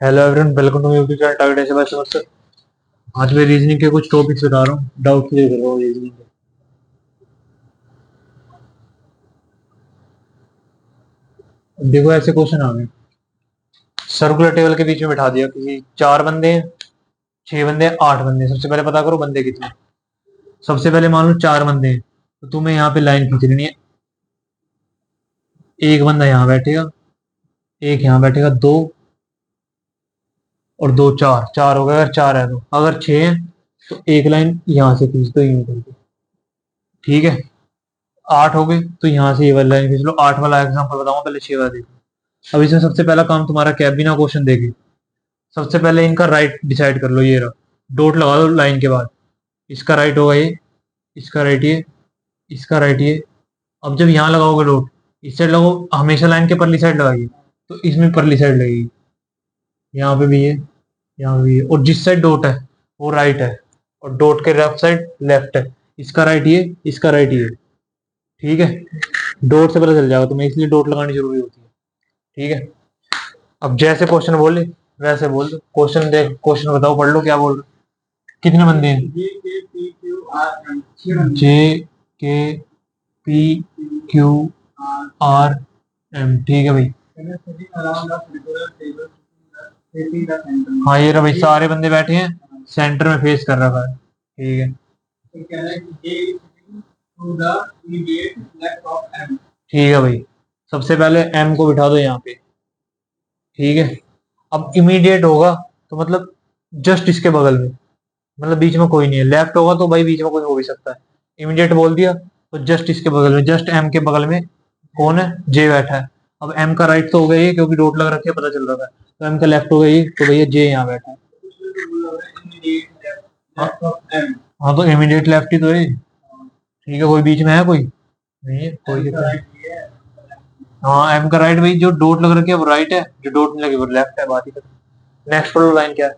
Hello everyone, welcome to YouTube channel target ऐसे बाय समझ। आज मैं रीजनिंग के कुछ टॉपिक्स बता रहा हूँ, डाउट क्लियर कर रहा हूँ रीजनिंग के। अब देखो, ऐसे क्वेश्चन आ गए। सर्कुलर टेबल के बीच में बिठा दिया किसी, चार बंदे हैं, छह बंदे हैं, आठ बंदे हैं। सबसे पहले पता करो बंदे कितने हैं। सबसे पहले मान लो चार बंदे हैं, तो तुम्हें यहाँ पे लाइन खींच लेनी है। एक बंदा यहाँ बैठेगा, एक यहाँ बैठेगा, दो और दो, चार। चार हो गए। अगर चार है तो, अगर छह है तो एक लाइन यहाँ से खींच दो, यूं करके। ठीक है। आठ हो गए तो यहाँ से ये वाली लाइन खींच लो। आठ वाला एग्जाम्पल बताऊंगा, पहले छह वाला देखो। अब इसमें सबसे पहला काम तुम्हारा क्या है, बिना क्वेश्चन देखे सबसे पहले इनका राइट डिसाइड कर लो। ये रहा, डॉट लगा दो लाइन के बाद। इसका राइट होगा ये, इसका राइट ये, इसका राइट ये। अब जब यहाँ लगाओगे डॉट, इस साइड लगाओ, हमेशा लाइन के परली साइड लगाइए, तो इसमें परली साइड लगेगी। यहाँ पे भी ये, यहाँ पे भी ये। और जिस साइड डॉट है वो राइट है, और डॉट के लेफ्ट साइड लेफ्ट है। इसका राइट ये, इसका राइट ये। ठीक है। डॉट से पता चल जाएगा तुम्हें, इसलिए डॉट लगानी जरूरी होती है। ठीक है। अब जैसे क्वेश्चन बोले वैसे बोल दो। क्वेश्चन देख, क्वेश्चन बताओ, पढ़ लो क्या बोल रहे। कितने बंदे हैं? जे के पी क्यू आर एम। ठीक है भाई। हाँ, ये रहा भाई, सारे बंदे बैठे हैं, सेंटर में फेस कर रखा है। ठीक है। ठीक है भाई, सबसे पहले एम को बिठा दो यहाँ पे। ठीक है। अब इमीडिएट होगा तो मतलब जस्ट इसके बगल में, मतलब बीच में कोई नहीं है। लेफ्ट होगा तो भाई बीच में कोई हो भी सकता है। इमीडिएट बोल दिया तो जस्ट इसके बगल में, जस्ट एम के बगल में कौन है? जे बैठा है। अब एम का राइट तो हो गया ये, क्योंकि डॉट लग रखी है, पता चल रहा है। तो एम का लेफ्ट हो गया ये, तो भैया जे यहाँ बैठा है। हाँ। हाँ, तो इमीडिएट लेफ्ट ही तो है। ठीक है, कोई बीच में है? कोई नहीं है, कोई दिक्कत नहीं। हाँ, एम का राइट भाई, जो डॉट लग रखी है वो राइट है, जो डॉट नहीं लगी वो लेफ्ट है। बात ही खत्म। नेक्स्ट पढ़ो, लाइन क्या है?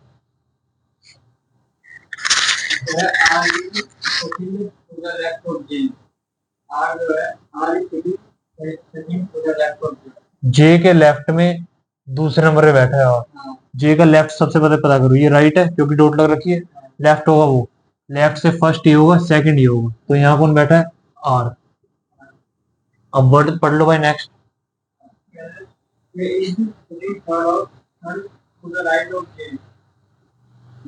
जे के लेफ्ट में दूसरे नंबर पे बैठा है। और जे का लेफ्ट सबसे पहले पता करो, ये राइट है क्योंकि डॉट लग रखी है। लेफ्ट होगा वो, लेफ्ट से फर्स्ट ये होगा, सेकंड ये होगा, तो यहाँ कौन बैठा है? आर। अब वर्ड पढ़ लो भाई, नेक्स्ट।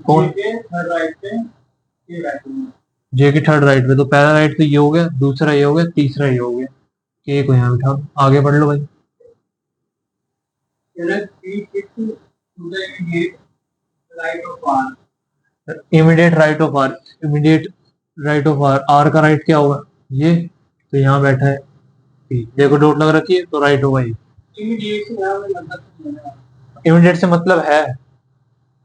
कौन? जे की थर्ड राइट पे, तो पहला राइट तो ये हो गया, दूसरा ये हो गया, तीसरा ये हो गया। के को यहाँ बिठा दो। आगे पढ़ लो भाई। Immediate right of R, immediate right of R. R का राइट क्या होगा? ये। तो यहाँ बैठा है पी। देखो डॉट लग रखी है, तो राइट होगा ये। इमीडिएट से मतलब है,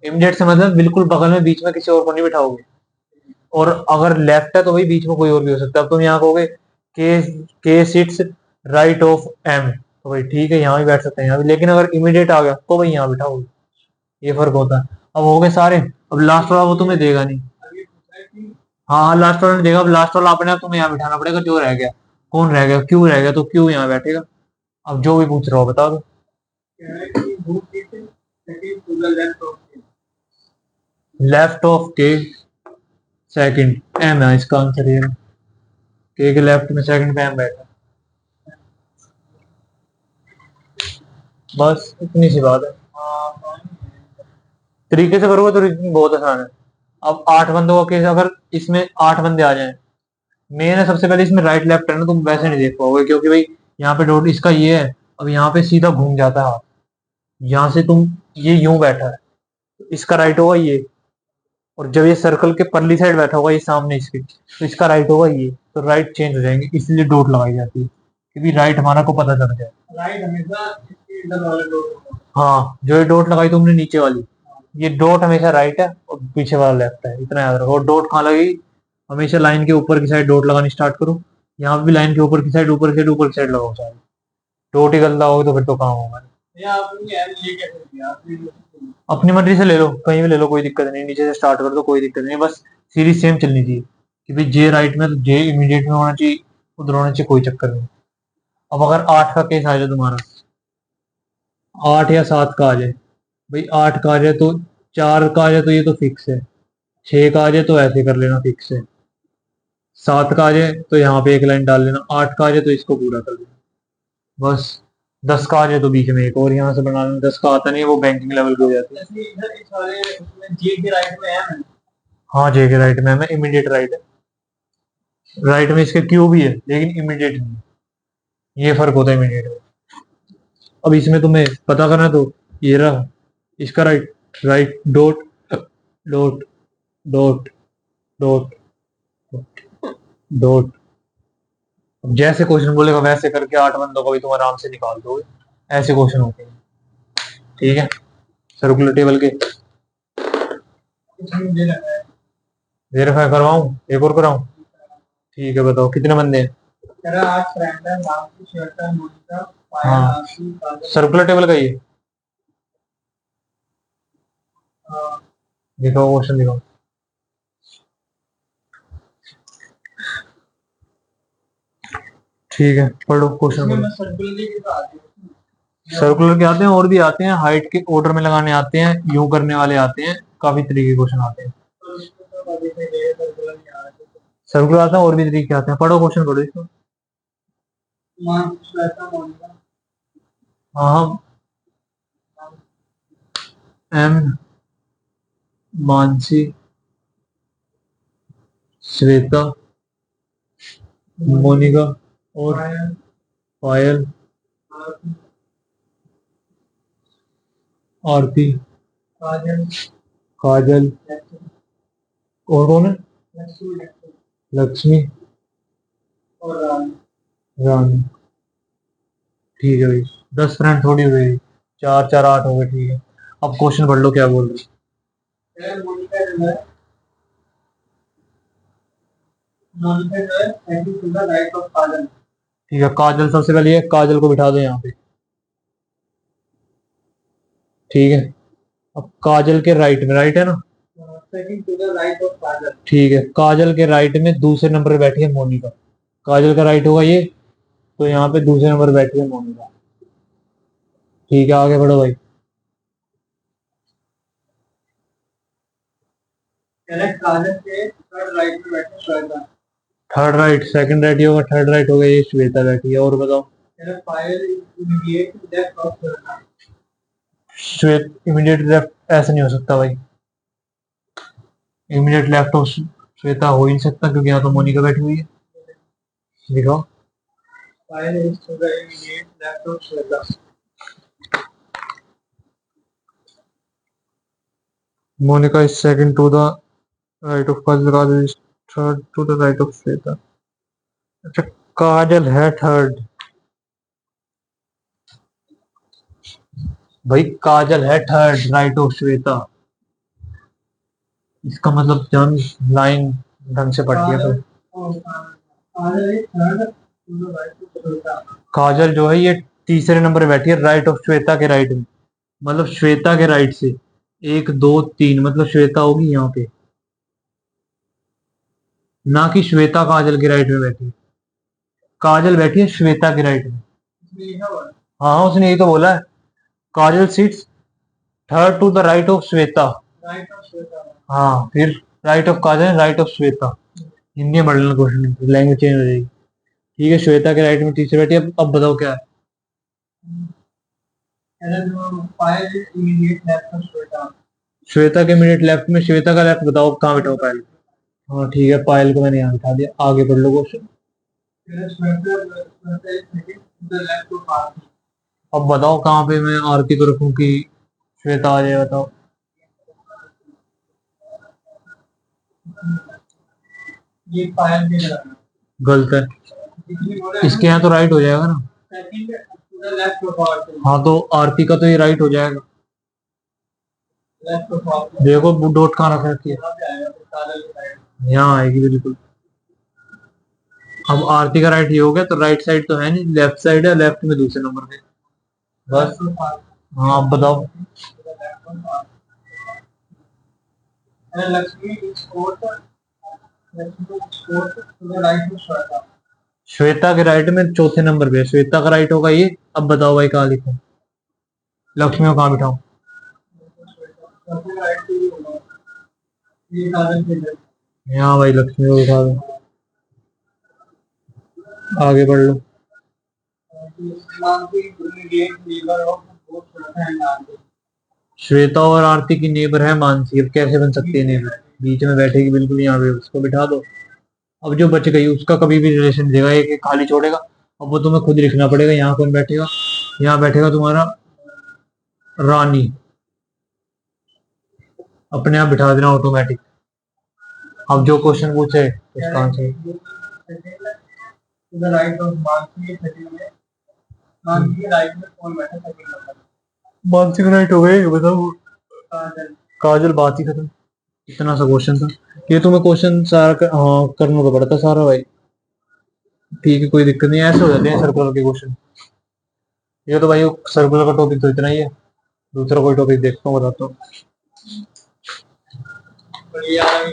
इमीडिएट से मतलब बिल्कुल बगल में, बीच में किसी और को नहीं बिठाओगे। और अगर लेफ्ट है तो भाई बीच में कोई और भी हो सकता है। अब तुम यहाँ कहोगे के सिट्स राइट ऑफ एम, तो भाई ठीक है, यहाँ भी बैठ सकते हैं यहाँ भी। लेकिन अगर इमीडिएट आ गया तो भाई यहाँ बिठाओगे। ये फर्क होता है। अब हो गए सारे। अब लास्ट वाला वो तुम्हें देगा नहीं। हाँ हाँ, लास्ट वाला नहीं देगा। अब लास्ट वाला अपने आप तुम्हें यहाँ बिठाना पड़ेगा। जो रह गया, कौन रह गया? क्यू रह गया, तो क्यू यहाँ बैठेगा। अब जो भी पूछ रहा हो बता दो। लेफ्ट ऑफ के सेकंड एम है इसका आंसर। ये के लेफ्ट में सेकंड पे एम बैठा। बस इतनी सी बात है। तरीके से करोगे तो रीजनिंग बहुत आसान है। अब आठ बंदों का केस, अगर इसमें आठ बंदे आ जाएं, मेन है सबसे पहले इसमें राइट लेफ्ट है ना, तुम वैसे नहीं देख पाओगे क्योंकि भाई यहाँ पे डॉट इसका ये है। अब यहाँ पे सीधा घूम जाता है हाथ, यहाँ से तुम, ये यूं बैठा है तो इसका राइट होगा ये। और जब ये सर्कल के परली साइड बैठा होगा, ये सामने इसके, तो इसका राइट होगा ये। तो राइट चेंज हो जाएंगे, इसलिए डॉट लगाई जाती है, क्योंकि राइट हमारा को पता चल जाए। राइट हमेशा इसके इधर वाले डॉट। हाँ, जो ये डॉट लगाई तुमने नीचे वाली, ये डॉट हमेशा राइट है और पीछे वाला लेफ्ट है, इतना याद रखो। और डॉट कहाँ लगेगी? हमेशा लाइन के ऊपर की साइड डॉट लगानी स्टार्ट करो। यहाँ भी लाइन के ऊपर की साइड, ऊपर की साइड, ऊपर की साइड लगाओ सारे। डॉट ही गलता होगी तो फिर तो काम होगा। अपनी मर्जी से ले लो, कहीं भी ले लो, कोई दिक्कत नहीं। नीचे से स्टार्ट कर दो, कोई दिक्कत नहीं। बस सीरीज सेम चलनी चाहिए कि भाई जे राइट में तो जे इमीडिएट में होना चाहिए, उधर होना चाहिए, कोई चक्कर नहीं। अब अगर आठ का केस आ जाए तुम्हारा, आठ या सात का आ जाए, भाई 8 का आ जाए तो 4 का आ जाए तो ये तो फिक्स है, 6 का आ जाए तो ऐसे कर लेना फिक्स है, 7 का आ जाए तो यहाँ पे एक लाइन डाल लेना, 8 का आ जाए तो इसको पूरा कर लेना बस। 10 का आ जाए तो बीच में एक और यहाँ से बना लेना, 10 का आता नहीं है वो बैंकिंग लेवल पे हो जाती है। जे के राइट में है। हाँ जे के राइट में है, इमीडिएट राइट है, राइट में इसके क्यू भी है लेकिन इमीडिएट नहीं है। ये फर्क होता है इमीडिएट में। अब इसमें तुम्हें पता करना है तो ये रहा इसका right, right dot dot dot dot dot. अब जैसे क्वेश्चन बोलेगा वैसे करके 8 बंदों को भी तुम आराम से निकाल दोगे, ऐसे क्वेश्चन होते हैं। ठीक है, सर्कुलर टेबल के वेरीफाई करवाऊं, एक और कराऊं? ठीक है बताओ कितने बंदे हैं? हाँ सर्कुलर टेबल का ये दिखाओ, क्वेश्चन दिखाओ। ठीक है पढ़ो क्वेश्चन। सर्कुलर के आते हैं और भी आते हैं, हाइट के ऑर्डर में लगाने आते हैं, यूं करने वाले आते हैं, काफी तरीके के क्वेश्चन आते हैं। सर्कुलर आता है और भी तरीके आते हैं, पढ़ो क्वेश्चन पढ़ो इसको। हाँ एम मानसी श्वेता मोनिका और पायल आरती काजल और कौन है? लक्ष्मी और रानी। ठीक है भाई, 10 फ्रेंड थोड़ी हुई, 4 4 8 हो गए। ठीक है अब क्वेश्चन पढ़ लो क्या बोल रहे। ठीक है काजल सबसे पहले, ये काजल को बिठा दो यहाँ पे। ठीक है अब काजल के राइट में, राइट है ना? ठीक है काजल के राइट में दूसरे नंबर पे बैठी है मोनिका, काजल का राइट होगा ये, तो यहाँ पे दूसरे नंबर पे बैठी है मोनिका। ठीक है आगे बढ़ो भाई। थर्ड राइट, सेकंड राइट ही होगा, थर्ड राइट होगा, ये श्वेता बैठी है। और बताओ। श्वेत इमीडिएट लेफ्ट ऐसे नहीं हो सकता भाई, इमीडिएट लेफ्ट ऑफ श्वेता हो ही नहीं सकता क्योंकि यहाँ तो मोनिका बैठी हुई है। दिखाओ। Monika is second to the right of Kajal, Kajal is third to the right of Shweta. अच्छा काजल है थर्ड भाई, काजल है थर्ड राइट ऑफ श्वेता, इसका मतलब जान लाइन ढंग से पढ़ती है तो। काजल जो है ये तीसरे नंबर पे बैठी है राइट ऑफ श्वेता के राइट में, मतलब श्वेता के राइट से 1 2 3, मतलब श्वेता होगी यहाँ पे, ना कि श्वेता काजल के राइट में बैठी है, काजल बैठी है श्वेता के राइट में। हाँ उसने यही तो बोला है, Kajal sits third to the right of Shweta. हाँ फिर right of Kajal, right of Shweta, Hindi में पढ़ लेना क्वेश्चन, लैंग्वेज चेंज हो जाएगी। ठीक है श्वेता के राइट में तीसरे बैठी है। अब बताओ क्या है? श्वेता के इमीडिएट लेफ्ट में, श्वेता का लेफ्ट बताओ कहाँ बैठा हो पायल? हाँ ठीक है पायल को मैंने यहाँ बिठा दिया, आगे पढ़ लो क्वेश्चन। अब बताओ कहाँ पे मैं आरती को रखूं कि श्वेता आ जाए, बताओ। ये पायल के गलत है, इसके यहाँ तो राइट हो जाएगा ना। हाँ तो आरती का तो ये राइट हो जाएगा, देखो डॉट कहाँ रख रखी है, यहाँ आएगी बिल्कुल। अब आरती का राइट ये हो गया, तो राइट साइड तो है नहीं, लेफ्ट साइड है, लेफ्ट में दूसरे नंबर पे बस। हाँ अब बताओ। श्वेता के राइट में चौथे नंबर पे, श्वेता का राइट होगा ये। अब बताओ भाई कहाँ लिखूं, लक्ष्मी को कहाँ बिठाऊं? यहाँ भाई लक्ष्मी को उठा दो, आगे बढ़ लो। श्वेता और आरती की नेबर है मानसी, अब कैसे बन सकती है नेबर? बीच में बैठेगी बिल्कुल, यहाँ पे उसको बिठा दो। अब जो बच गई उसका कभी भी रिलेशन देगा, एक एक खाली छोड़ेगा। अब वो तुम्हें खुद लिखना पड़ेगा। यहाँ कौन बैठेगा? यहाँ बैठेगा तुम्हारा रानी, अपने आप बिठा देना ऑटोमेटिक। अब जो क्वेश्चन पूछे उसका आंसर। मानसिक राइट हो गए, बताओ। काजल, बात ही खत्म। इतना सा क्वेश्चन था। ये तुम्हें क्वेश्चन सारा हाँ करना तो पड़ता सारा भाई। ठीक है, कोई दिक्कत नहीं, ऐसे हो जाते हैं सर्कुलर के क्वेश्चन। ये तो भाई सर्कुलर का टॉपिक तो इतना ही है। दूसरा कोई टॉपिक देखता हूँ, बताता हूँ।